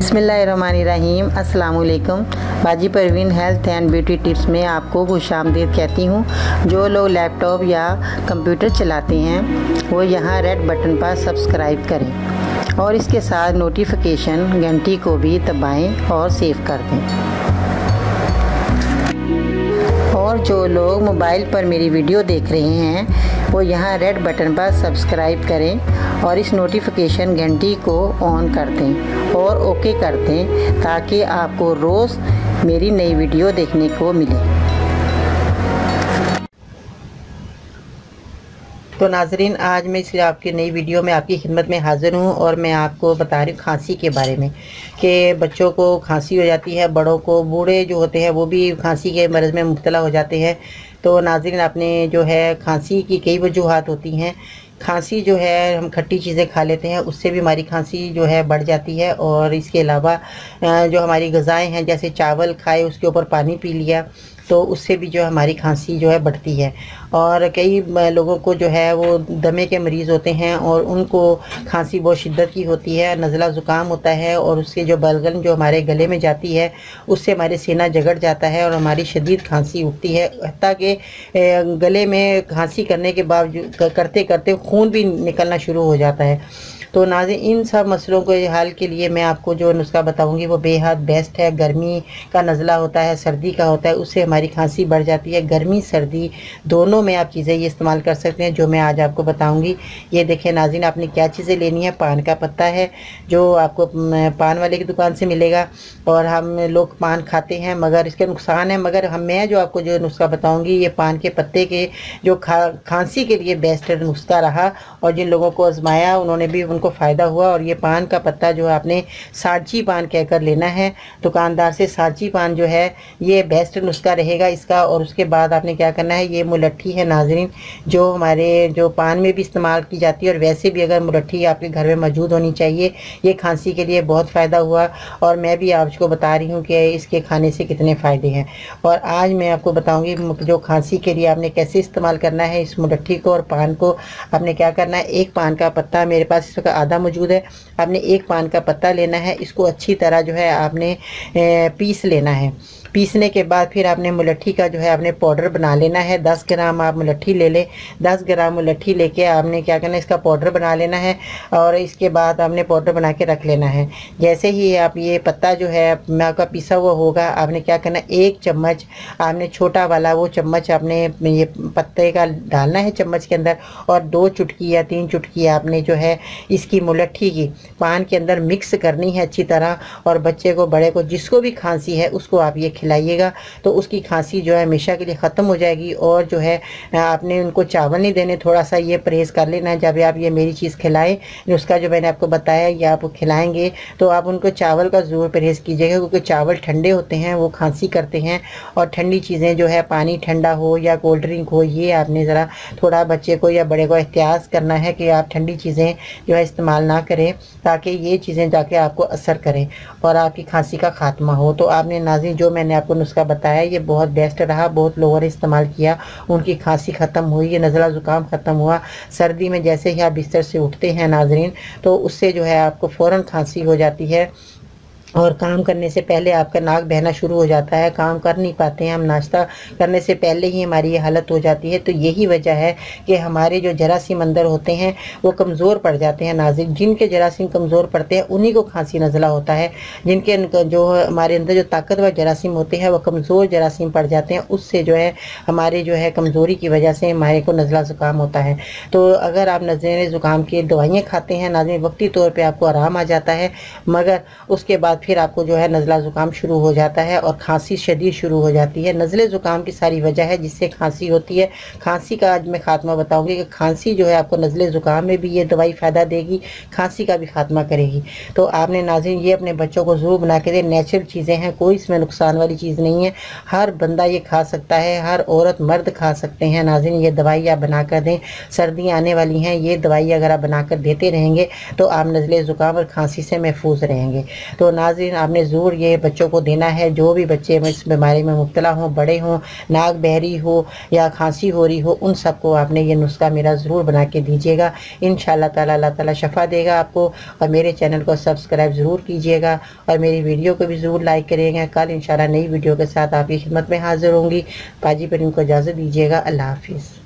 बिस्मिल्लाहिर्रहमानिर्रहीम। अस्सलाम वालेकुम। बाजी Parveen health and beauty tips में आपको खुशामदीद कहती हूँ। जो लोग लैपटॉप या कंप्यूटर चलाते हैं वो यहाँ रेड बटन पर सब्सक्राइब करें और इसके साथ नोटिफिकेशन घंटी को भी दबाएं और सेव कर दें। और जो लोग मोबाइल पर मेरी वीडियो देख रहे हैं वो यहाँ रेड बटन पर सब्सक्राइब करें और इस नोटिफिकेशन घंटी को ऑन कर दें और ओके कर दें ताकि आपको रोज़ मेरी नई वीडियो देखने को मिले। तो नाजरीन, आज मैं इस आपकी नई वीडियो में आपकी खिदमत में हाज़िर हूँ और मैं आपको बता रही हूँ खांसी के बारे में कि बच्चों को खांसी हो जाती है, बड़ों को, बूढ़े जो होते हैं वो भी खांसी के मर्ज़ में मुब्तला हो जाते हैं। तो नाज़रीन, आपने जो है खांसी की कई वजूहात होती हैं। खांसी जो है, हम खट्टी चीज़ें खा लेते हैं, उससे भी हमारी खांसी जो है बढ़ जाती है। और इसके अलावा जो हमारी ग़िज़ाएँ हैं, जैसे चावल खाए उसके ऊपर पानी पी लिया, तो उससे भी जो हमारी खांसी जो है बढ़ती है। और कई लोगों को जो है वो दमे के मरीज़ होते हैं और उनको खांसी बहुत शिद्दत की होती है, नज़ला ज़ुकाम होता है और उससे जो बलगम जो हमारे गले में जाती है उससे हमारे सीना जगड़ जाता है और हमारी शदीद खांसी उठती है। हत्ता कि गले में खांसी करने के बावजूद करते करते खून भी निकलना शुरू हो जाता है। तो नाज़रीन, इन सब मसलों के हल के लिए मैं आपको जो नुस्खा बताऊंगी वो बेहद बेस्ट है। गर्मी का नज़ला होता है, सर्दी का होता है, उससे हमारी खांसी बढ़ जाती है। गर्मी सर्दी दोनों में आप चीज़ें ये इस्तेमाल कर सकते हैं जो मैं आज आपको बताऊंगी। ये देखें नाज़रीन, आपने क्या चीज़ें लेनी है। पान का पत्ता है जो आपको पान वाले की दुकान से मिलेगा और हम लोग पान खाते हैं मगर इसके नुकसान है। मगर मैं जो आपको जो नुस्खा बताऊँगी ये पान के पत्ते के जो खांसी के लिए बेस्ट नुस्खा रहा और जिन लोगों को आजमाया उन्होंने भी को फ़ायदा हुआ। और ये पान का पत्ता जो आपने साची पान कहकर लेना है दुकानदार से। साची पान जो है ये बेस्ट नुस्खा रहेगा इसका। और उसके बाद आपने क्या करना है, ये मुलट्ठी है नाजरीन, जो हमारे जो पान में भी इस्तेमाल की जाती है और वैसे भी अगर मुलट्ठी आपके घर में मौजूद होनी चाहिए। ये खांसी के लिए बहुत फ़ायदा हुआ और मैं भी आपको बता रही हूँ कि इसके खाने से कितने फ़ायदे हैं। और आज मैं आपको बताऊँगी जो खांसी के लिए आपने कैसे इस्तेमाल करना है इस मुलट्ठी को और पान को। आपने क्या करना है, एक पान का पत्ता मेरे पास इस वक्त आधा मौजूद है। आपने एक पान का पत्ता लेना है, इसको अच्छी तरह जो है आपने पीस लेना है। पीसने के बाद फिर आपने मुलट्ठी का जो है आपने पाउडर बना लेना है। 10 ग्राम आप मुलट्ठी ले लें। 10 ग्राम मुलट्ठी लेके आपने क्या करना है, इसका पाउडर बना लेना है और इसके बाद आपने पाउडर बना के रख लेना है। जैसे ही आप ये पत्ता जो है आपका पिसा हुआ होगा, आपने क्या करना है, 1 चम्मच आपने छोटा वाला वो चम्मच आपने ये पत्ते का डालना है चम्मच के अंदर और 2 चुटकी या 3 चुटकी आपने जो है इसकी मुलट्ठी की पान के अंदर मिक्स करनी है अच्छी तरह। और बच्चे को, बड़े को, जिसको भी खांसी है उसको आप ये खिलाइएगा तो उसकी खांसी जो है हमेशा के लिए ख़त्म हो जाएगी। और जो है आपने उनको चावल नहीं देने, थोड़ा सा ये परहेज़ कर लेना है। जब आप ये मेरी चीज़ खिलाएं, उसका जो मैंने आपको बताया ये आप खिलाएंगे तो आप उनको चावल का ज़रूर परहेज़ कीजिएगा क्योंकि चावल ठंडे होते हैं, वो खांसी करते हैं। और ठंडी चीज़ें जो है, पानी ठंडा हो या कोल्ड ड्रिंक हो, ये आपने ज़रा थोड़ा बच्चे को या बड़े को एहतियात करना है कि आप ठंडी चीज़ें जो है इस्तेमाल ना करें ताकि ये चीज़ें जाके आपको असर करें और आपकी खांसी का खात्मा हो। तो आपने नाज़रीन जो मैंने आपको नुस्खा बताया ये बहुत बेस्ट रहा। बहुत लोगों ने इस्तेमाल किया, उनकी खांसी ख़त्म हुई, ये नज़ला ज़ुकाम ख़त्म हुआ। सर्दी में जैसे ही आप बिस्तर से उठते हैं नाज़रीन तो उससे जो है आपको फ़ौरन खांसी हो जाती है और काम करने से पहले आपका नाक बहना शुरू हो जाता है। काम कर नहीं पाते हैं हम, नाश्ता करने से पहले ही हमारी ये हालत हो जाती है। तो यही वजह है कि हमारे जो जरासीम अंदर होते हैं वो कमज़ोर पड़ जाते हैं नाज़रीन। जिनके जरासीम कमज़ोर पड़ते हैं उन्हीं को खांसी नज़ला होता है। जिनके जो हमारे अंदर जो ताकतवर जरासीम होते हैं वो कमज़ोर जरासीम पड़ जाते हैं, उससे जो है हमारे जो है कमज़ोरी की वजह से हमारे को नज़ला ज़ुकाम होता है। तो अगर आप नज़ले ज़ुकाम की दवाइयाँ खाते हैं नाज़रीन, वक्ती तौर पर आपको आराम आ जाता है मगर उसके बाद फिर आपको जो है नज़ला ज़ुकाम शुरू हो जाता है और खांसी शदीद शुरू हो जाती है। नज़ले ज़ुकाम की सारी वजह है जिससे खांसी होती है। खांसी का आज मैं खात्मा बताऊंगी कि खांसी जो है आपको नज़ले ज़ुकाम में भी ये दवाई फ़ायदा देगी, खांसी का भी खात्मा करेगी। तो आपने नाज़रीन ये अपने बच्चों को ज़रूर बना के दें। नेचुरल चीज़ें हैं, कोई इसमें नुकसान वाली चीज़ नहीं है। हर बंदा ये खा सकता है, हर औरत मर्द खा सकते हैं नाज़रीन। ये दवाई आप बना कर दें, सर्दियाँ आने वाली हैं, ये दवाई अगर आप बना कर देते रहेंगे तो आप नज़ले ज़ुकाम और खांसी से महफूज रहेंगे। तो नाज़रीन नाज़रीन आपने ज़रूर ये बच्चों को देना है। जो भी बच्चे इस बीमारी में मुब्तला हों, बड़े हों, नाक बहरी हो या खांसी हो रही हो, उन सबको आपने ये नुस्खा मेरा ज़रूर बना के दीजिएगा। इंशाअल्लाह ताला अल्लाह ताला शफ़ा देगा आपको। और मेरे चैनल को सब्सक्राइब ज़रूर कीजिएगा और मेरी वीडियो को भी ज़रूर लाइक करिएगा। कल इंशाअल्लाह नई वीडियो के साथ आपकी खिदमत में हाज़िर होंगी। पाजी पर इनको इजाज़त दीजिएगा। अल्लाह हाफ़िज़।